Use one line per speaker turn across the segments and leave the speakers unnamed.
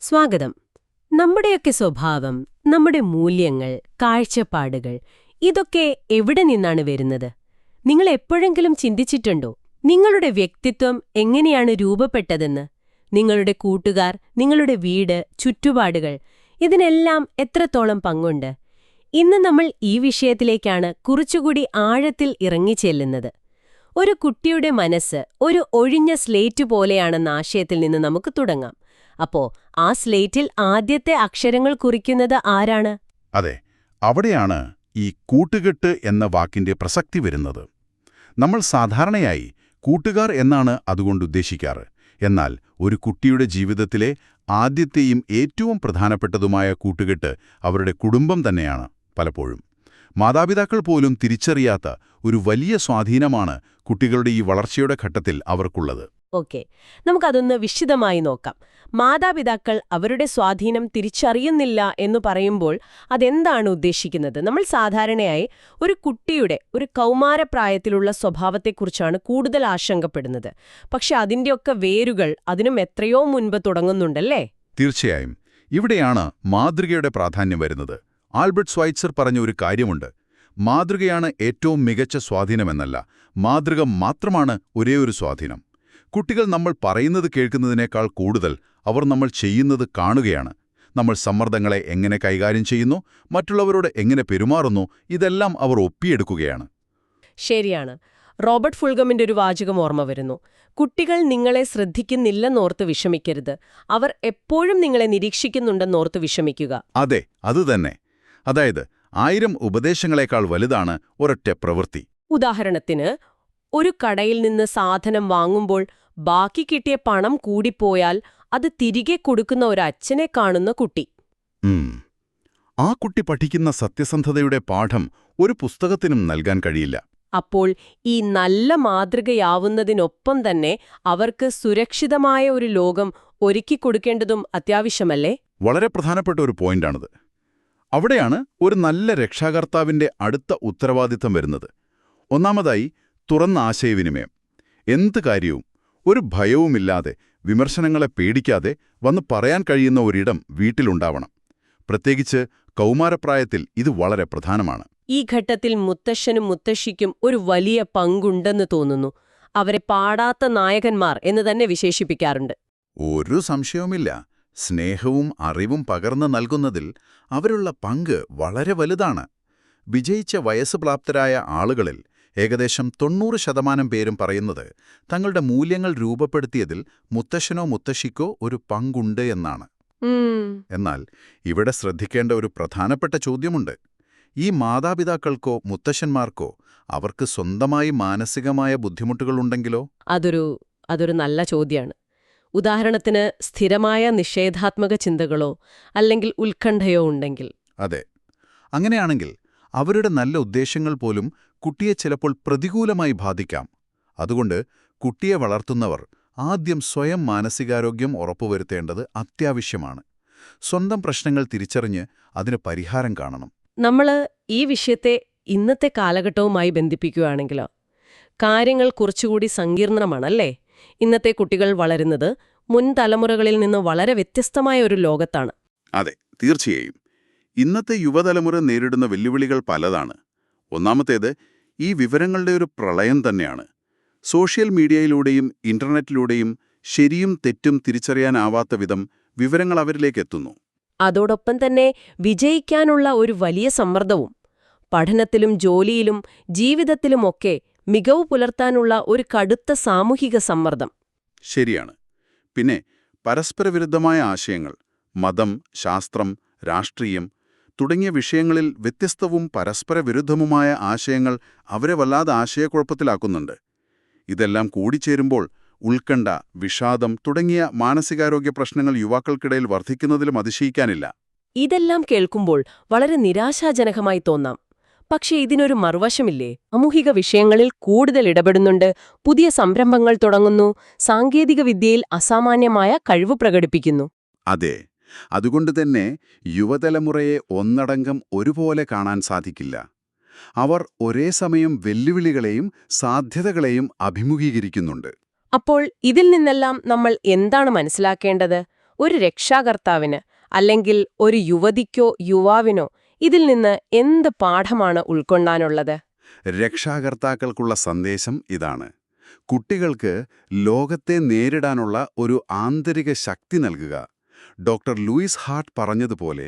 സ്വാഗതം. നമ്മുടെയൊക്കെ സ്വഭാവം, നമ്മുടെ മൂല്യങ്ങൾ, കാഴ്ചപ്പാടുകൾ ഇതൊക്കെ എവിടെ നിന്നാണ് വരുന്നത്? നിങ്ങൾ എപ്പോഴെങ്കിലും ചിന്തിച്ചിട്ടുണ്ടോ നിങ്ങളുടെ വ്യക്തിത്വം എങ്ങനെയാണ് രൂപപ്പെട്ടതെന്ന്? നിങ്ങളുടെ കൂട്ടുകാർ, നിങ്ങളുടെ വീട്, ചുറ്റുപാടുകൾ ഇതിനെല്ലാം എത്രത്തോളം പങ്കുണ്ട്? ഇന്ന് നമ്മൾ ഈ വിഷയത്തിലേക്കാണ് കുറച്ചുകൂടി ആഴത്തിൽ ഇറങ്ങിച്ചെല്ലുന്നത്. ഒരു കുട്ടിയുടെ മനസ്സ് ഒരു ഒഴിഞ്ഞ സ്ലേറ്റ് പോലെയാണെന്ന ആശയത്തിൽ നിന്ന് നമുക്ക് തുടങ്ങാം. അപ്പോ ആ സ്ലേറ്റിൽ ആദ്യത്തെ അക്ഷരങ്ങൾ കുറിക്കുന്നത് ആരാണ്?
അതെ, അവിടെയാണ് ഈ കൂട്ടുകെട്ട് എന്ന വാക്കിന്റെ പ്രസക്തി വരുന്നത്. നമ്മൾ സാധാരണയായി കൂട്ടുകാർ എന്നാണ് അതുകൊണ്ട് ഉദ്ദേശിക്കാറ്. എന്നാൽ ഒരു കുട്ടിയുടെ ജീവിതത്തിലെ ആദ്യത്തെയും ഏറ്റവും പ്രധാനപ്പെട്ടതുമായ കൂട്ടുകെട്ട് അവരുടെ കുടുംബം തന്നെയാണ്. പലപ്പോഴും മാതാപിതാക്കൾ പോലും തിരിച്ചറിയാത്ത ഒരു വലിയ സ്വാധീനമാണ് കുട്ടികളുടെ ഈ വളർച്ചയുടെ ഘട്ടത്തിൽ അവർക്കുള്ളത്.
ഓക്കെ, നമുക്കതൊന്ന് വിശദമായി നോക്കാം. മാതാപിതാക്കൾ അവരുടെ സ്വാധീനം തിരിച്ചറിയുന്നില്ല എന്ന് പറയുമ്പോൾ അതെന്താണ് ഉദ്ദേശിക്കുന്നത്? നമ്മൾ സാധാരണയായി ഒരു കുട്ടിയുടെ ഒരു കൗമാരപ്രായത്തിലുള്ള സ്വഭാവത്തെക്കുറിച്ചാണ് കൂടുതൽ ആശങ്കപ്പെടുന്നത്. പക്ഷെ അതിൻ്റെയൊക്കെ വേരുകൾ അതിനും എത്രയോ മുൻപ് തുടങ്ങുന്നുണ്ടല്ലേ?
തീർച്ചയായും. ഇവിടെയാണ് മാതൃകയുടെ പ്രാധാന്യം വരുന്നത്. ആൽബർട്ട് സ്വൈറ്റ്സർ പറഞ്ഞ ഒരു കാര്യമുണ്ട്: മാതൃകയാണ് ഏറ്റവും മികച്ച സ്വാധീനമെന്നല്ല, മാതൃക മാത്രമാണ് ഒരേയൊരു സ്വാധീനം. കുട്ടികൾ നമ്മൾ പറയുന്നത് കേൾക്കുന്നതിനേക്കാൾ കൂടുതൽ അവർ നമ്മൾ ചെയ്യുന്നത് കാണുകയാണ്. നമ്മൾ സമ്മർദ്ദങ്ങളെ എങ്ങനെ കൈകാര്യം ചെയ്യുന്നു, മറ്റുള്ളവരോട് എങ്ങനെ പെരുമാറുന്നു, ഇതെല്ലാം അവർ ഒപ്പിയെടുക്കുകയാണ്.
ശരിയാണ്. റോബർട്ട് ഫുൾഗമിന്റെ ഒരു വാചകം ഓർമ്മ വരുന്നു: കുട്ടികൾ നിങ്ങളെ ശ്രദ്ധിക്കുന്നില്ലെന്നോർത്ത് വിഷമിക്കരുത്, അവർ എപ്പോഴും നിങ്ങളെ നിരീക്ഷിക്കുന്നുണ്ടെന്നോർത്ത് വിഷമിക്കുക.
അതെ, അതുതന്നെ. അതായത് 1000 ഉപദേശങ്ങളെക്കാൾ വലുതാണ് ഒരൊറ്റ പ്രവൃത്തി.
ഉദാഹരണത്തിന്, ഒരു കടയിൽ നിന്ന് സാധനം വാങ്ങുമ്പോൾ ബാക്കി കിട്ടിയ പണം കൂടിപ്പോയാൽ അത് തിരികെ കൊടുക്കുന്ന ഒരു അച്ഛനെ കാണുന്ന കുട്ടി.
ആ കുട്ടി പഠിക്കുന്ന സത്യസന്ധതയുടെ പാഠം ഒരു പുസ്തകത്തിനും നൽകാൻ കഴിയില്ല.
അപ്പോൾ ഈ നല്ല മാതൃകയാവുന്നതിനൊപ്പം തന്നെ അവർക്ക് സുരക്ഷിതമായ ഒരു ലോകം ഒരുക്കിക്കൊടുക്കേണ്ടതും അത്യാവശ്യമല്ലേ?
വളരെ പ്രധാനപ്പെട്ട ഒരു പോയിന്റാണിത്. അവിടെയാണ് ഒരു നല്ല രക്ഷാകർത്താവിന്റെ അടുത്ത ഉത്തരവാദിത്തം വരുന്നത്. ഒന്നാമതായി, തുറന്ന ആശയവിനിമയം. എന്ത് കാര്യവും ഒരു ഭയവുമില്ലാതെ, വിമർശനങ്ങളെ പേടിക്കാതെ വന്ന് പറയാൻ കഴിയുന്ന ഒരിടം വീട്ടിലുണ്ടാവണം. പ്രത്യേകിച്ച് കൗമാരപ്രായത്തിൽ ഇത് വളരെ പ്രധാനമാണ്.
ഈ ഘട്ടത്തിൽ മുത്തശ്ശനും മുത്തശ്ശിക്കും ഒരു വലിയ പങ്കുണ്ടെന്ന് തോന്നുന്നു. അവരെ പാടാത്ത നായകന്മാർ എന്ന് തന്നെ വിശേഷിപ്പിക്കാറുണ്ട്.
ഒരു സംശയവുമില്ല. സ്നേഹവും അറിവും പകർന്നു നൽകുന്നതിൽ അവരുള്ള പങ്ക് വളരെ വലുതാണ്. വിജയിച്ച വയസ്സ് പ്രാപ്തരായ ആളുകളിൽ ഏകദേശം 90% പേരും പറയുന്നത് തങ്ങളുടെ മൂല്യങ്ങൾ രൂപപ്പെടുത്തിയതിൽ മുത്തശ്ശനോ മുത്തശ്ശിക്കോ ഒരു പങ്കുണ്ട് എന്നാണ്. എന്നാൽ ഇവിടെ ശ്രദ്ധിക്കേണ്ട ഒരു പ്രധാനപ്പെട്ട ചോദ്യമുണ്ട്. ഈ മാതാപിതാക്കൾക്കോ മുത്തശ്ശന്മാർക്കോ അവർക്ക് സ്വന്തമായി മാനസികമായ ബുദ്ധിമുട്ടുകളുണ്ടെങ്കിലോ?
അതൊരു നല്ല ചോദ്യമാണ്. ഉദാഹരണത്തിന്, സ്ഥിരമായ നിഷേധാത്മക ചിന്തകളോ അല്ലെങ്കിൽ ഉത്കണ്ഠയോ ഉണ്ടെങ്കിൽ.
അതെ, അങ്ങനെയാണെങ്കിൽ അവരുടെ നല്ല ഉദ്ദേശങ്ങൾ പോലും കുട്ടിയെ ചിലപ്പോൾ പ്രതികൂലമായി ബാധിക്കാം. അതുകൊണ്ട് കുട്ടിയെ വളർത്തുന്നവർ ആദ്യം സ്വയം മാനസികാരോഗ്യം ഉറപ്പുവരുത്തേണ്ടത് അത്യാവശ്യമാണ്. സ്വന്തം പ്രശ്നങ്ങൾ തിരിച്ചറിഞ്ഞ് അതിന് പരിഹാരം കാണണം.
നമ്മൾ ഈ വിഷയത്തെ ഇന്നത്തെ കാലഘട്ടവുമായി ബന്ധിപ്പിക്കുകയാണെങ്കിലോ കാര്യങ്ങൾ കുറച്ചുകൂടി സങ്കീർണമാണല്ലേ? ഇന്നത്തെ കുട്ടികൾ വളരുന്നത് മുൻ തലമുറകളിൽ നിന്ന് വളരെ വ്യത്യസ്തമായ ഒരു ലോകത്താണ്.
അതെ, തീർച്ചയായും. ഇന്നത്തെ യുവതലമുറ നേരിടുന്ന വെല്ലുവിളികൾ പലതാണ്. ഒന്നാമത്തേത് ഈ വിവരങ്ങളുടെ ഒരു പ്രളയം തന്നെയാണ്. സോഷ്യൽ മീഡിയയിലൂടെയും ഇന്റർനെറ്റിലൂടെയും ശരിയും തെറ്റും തിരിച്ചറിയാനാവാത്ത വിധം വിവരങ്ങൾ അവരിലേക്ക് എത്തുന്നു.
അതോടൊപ്പം തന്നെ വിജയിക്കാനുള്ള ഒരു വലിയ സമ്മർദ്ദവും. പഠനത്തിലും ജോലിയിലും ജീവിതത്തിലുമൊക്കെ മികവ് പുലർത്താനുള്ള ഒരു കടുത്ത സാമൂഹിക സമ്മർദ്ദം.
ശരിയാണ്. പിന്നെ പരസ്പരവിരുദ്ധമായ ആശയങ്ങൾ, മതം, ശാസ്ത്രം, രാഷ്ട്രീയം തുടങ്ങിയ വിഷയങ്ങളിൽ വ്യത്യസ്തവും പരസ്പര വിരുദ്ധവുമായ ആശയങ്ങൾ അവരെ വല്ലാതെ ആശയക്കുഴപ്പത്തിലാക്കുന്നുണ്ട്. ഇതെല്ലാം കൂടിച്ചേരുമ്പോൾ ഉത്കണ്ഠ, വിഷാദം തുടങ്ങിയ മാനസികാരോഗ്യ പ്രശ്നങ്ങൾ യുവാക്കൾക്കിടയിൽ വർദ്ധിക്കുന്നതിലും അതിശയിക്കാനില്ല.
ഇതെല്ലാം കേൾക്കുമ്പോൾ വളരെ നിരാശാജനകമായി തോന്നാം. പക്ഷേ ഇതിനൊരു മറുവശമില്ലേ? സാമൂഹിക വിഷയങ്ങളിൽ കൂടുതൽ ഇടപെടുന്നുണ്ട്, പുതിയ സംരംഭങ്ങൾ തുടങ്ങുന്നു, സാങ്കേതികവിദ്യയിൽ അസാമാന്യമായ കഴിവ് പ്രകടിപ്പിക്കുന്നു.
അതെ, അതുകൊണ്ട് തന്നെ യുവതലമുറയെ ഒന്നടങ്കം ഒരുപോലെ കാണാൻ സാധിക്കില്ല. അവർ ഒരേ സമയം വെല്ലുവിളികളെയും സാധ്യതകളെയും അഭിമുഖീകരിക്കുന്നുണ്ട്.
അപ്പോൾ ഇതിൽ നിന്നെല്ലാം നമ്മൾ എന്താണ് മനസ്സിലാക്കേണ്ടത്? ഒരു രക്ഷാകർത്താവിന് അല്ലെങ്കിൽ ഒരു യുവതിക്കോ യുവാവിനോ ഇതിൽ നിന്ന് എന്ത് പാഠമാണ് ഉൾക്കൊള്ളാനുള്ളത്?
രക്ഷാകർത്താക്കൾക്കുള്ള സന്ദേശം ഇതാണ്: കുട്ടികൾക്ക് ലോകത്തെ നേരിടാനുള്ള ഒരു ആന്തരിക ശക്തി നൽകുക. ഡോക്ടർ ലൂയിസ് ഹാർട്ട് പറഞ്ഞതുപോലെ,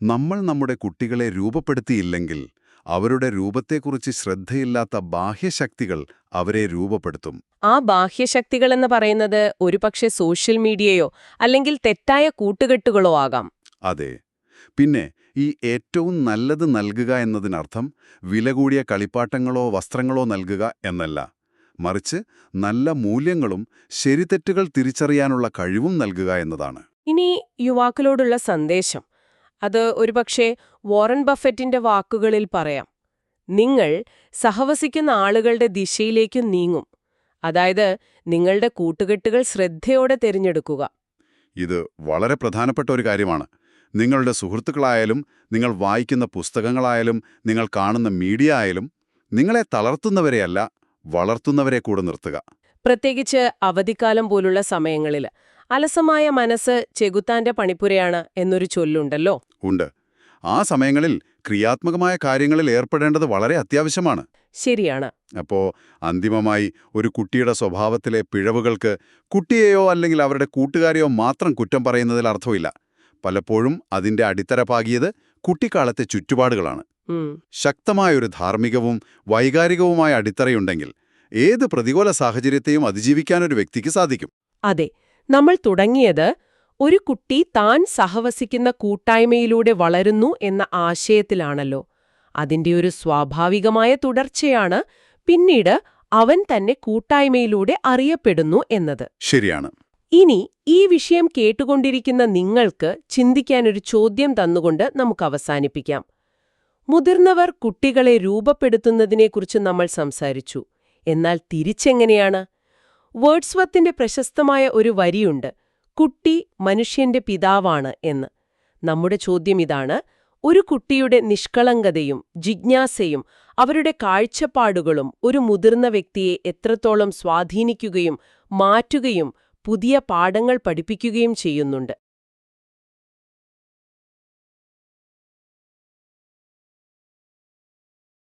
നമ്മൾ നമ്മുടെ കുട്ടികളെ രൂപപ്പെടുത്തിയില്ലെങ്കിൽ അവരുടെ രൂപത്തെക്കുറിച്ച് ശ്രദ്ധയില്ലാത്ത ബാഹ്യശക്തികൾ അവരെ രൂപപ്പെടുത്തും.
ആ ബാഹ്യശക്തികളെന്ന് പറയുന്നത് ഒരുപക്ഷെ സോഷ്യൽ മീഡിയയോ അല്ലെങ്കിൽ തെറ്റായ കൂട്ടുകെട്ടുകളോ ആകാം.
അതെ. പിന്നെ ഈ ഏറ്റവും നല്ലത് നൽകുക എന്നതിനർത്ഥം വില കൂടിയ കളിപ്പാട്ടങ്ങളോ വസ്ത്രങ്ങളോ നൽകുക എന്നല്ല. മറിച്ച് നല്ല മൂല്യങ്ങളും ശരിതെറ്റുകൾ തിരിച്ചറിയാനുള്ള കഴിവും നൽകുക എന്നതാണ്.
ഇനി യുവാക്കളോടുള്ള സന്ദേശം, അത് ഒരുപക്ഷെ വാറൻ ബഫറ്റിന്റെ വാക്കുകളിൽ പറയാം: നിങ്ങൾ സഹവസിക്കുന്ന ആളുകളുടെ ദിശയിലേക്ക് നീങ്ങും. അതായത്, നിങ്ങളുടെ കൂട്ടുകെട്ടുകൾ ശ്രദ്ധയോടെ തിരഞ്ഞെടുക്കുക.
ഇത് വളരെ പ്രധാനപ്പെട്ട ഒരു കാര്യമാണ്. നിങ്ങളുടെ സുഹൃത്തുക്കളായാലും, നിങ്ങൾ വായിക്കുന്ന പുസ്തകങ്ങളായാലും, നിങ്ങൾ കാണുന്ന മീഡിയ ആയാലും, നിങ്ങളെ തളർത്തുന്നവരെയല്ല, വളർത്തുന്നവരെ കൂടെ നിർത്തുക.
പ്രത്യേകിച്ച് അവധിക്കാലം പോലുള്ള സമയങ്ങളിൽ അലസമായ മനസ്സ് ചെകുത്താന്റെ പണിപ്പുരയാണ് എന്നൊരു ചൊല്ലുണ്ടല്ലോ.
ഉണ്ട്. ആ സമയങ്ങളിൽ ക്രിയാത്മകമായ കാര്യങ്ങളിൽ ഏർപ്പെടേണ്ടത് വളരെ അത്യാവശ്യമാണ്.
ശരിയാണ്.
അപ്പോ അന്തിമമായി ഒരു കുട്ടിയുടെ സ്വഭാവത്തിലെ പിഴവുകൾക്ക് കുട്ടിയെയോ അല്ലെങ്കിൽ അവരുടെ കൂട്ടുകാരെയോ മാത്രം കുറ്റം പറയുന്നതിൽ അർത്ഥമില്ല. പലപ്പോഴും അതിന്റെ അടിത്തറ പാകിയത് കുട്ടിക്കാലത്തെ ചുറ്റുപാടുകളാണ്. ശക്തമായൊരു ധാർമ്മികവും വൈകാരികവുമായ അടിത്തറയുണ്ടെങ്കിൽ ഏത് പ്രതികൂല സാഹചര്യത്തെയും അതിജീവിക്കാനൊരു വ്യക്തിക്ക് സാധിക്കും.
അതെ, നമ്മൾ തുടങ്ങിയത് ഒരു കുട്ടി താൻ സഹവസിക്കുന്ന കൂട്ടായ്മയിലൂടെ വളരുന്നു എന്ന ആശയത്തിലാണല്ലോ. അതിന്റെ ഒരു സ്വാഭാവികമായ തുടർച്ചയാണ് പിന്നീട് അവൻ തന്നെ കൂട്ടായ്മയിലൂടെ അറിയപ്പെടുന്നു എന്നത്.
ശരിയാണ്.
ഇനി ഈ വിഷയം കേട്ടുകൊണ്ടിരിക്കുന്ന നിങ്ങൾക്ക് ചിന്തിക്കാനൊരു ചോദ്യം തന്നുകൊണ്ട് നമുക്ക് അവസാനിപ്പിക്കാം. മുതിർന്നവർ കുട്ടികളെ രൂപപ്പെടുത്തുന്നതിനെക്കുറിച്ച് നമ്മൾ സംസാരിച്ചു. എന്നാൽ തിരിച്ചെങ്ങനെയാണ്? വേർഡ്സ്വർത്തിന്റെ പ്രശസ്തമായ ഒരു വരിയുണ്ട്: കുട്ടി മനുഷ്യന്റെ പിതാവാണ് എന്ന്. നമ്മുടെ ചോദ്യം ഇതാണ്: ഒരു കുട്ടിയുടെ നിഷ്കളങ്കതയും ജിജ്ഞാസയും അവരുടെ കാഴ്ചപ്പാടുകളും ഒരു മുതിർന്ന വ്യക്തിയെ എത്രത്തോളം സ്വാധീനിക്കുകയും മാറ്റുകയും പുതിയ പാഠങ്ങൾ പഠിപ്പിക്കുകയും ചെയ്യുന്നുണ്ട്?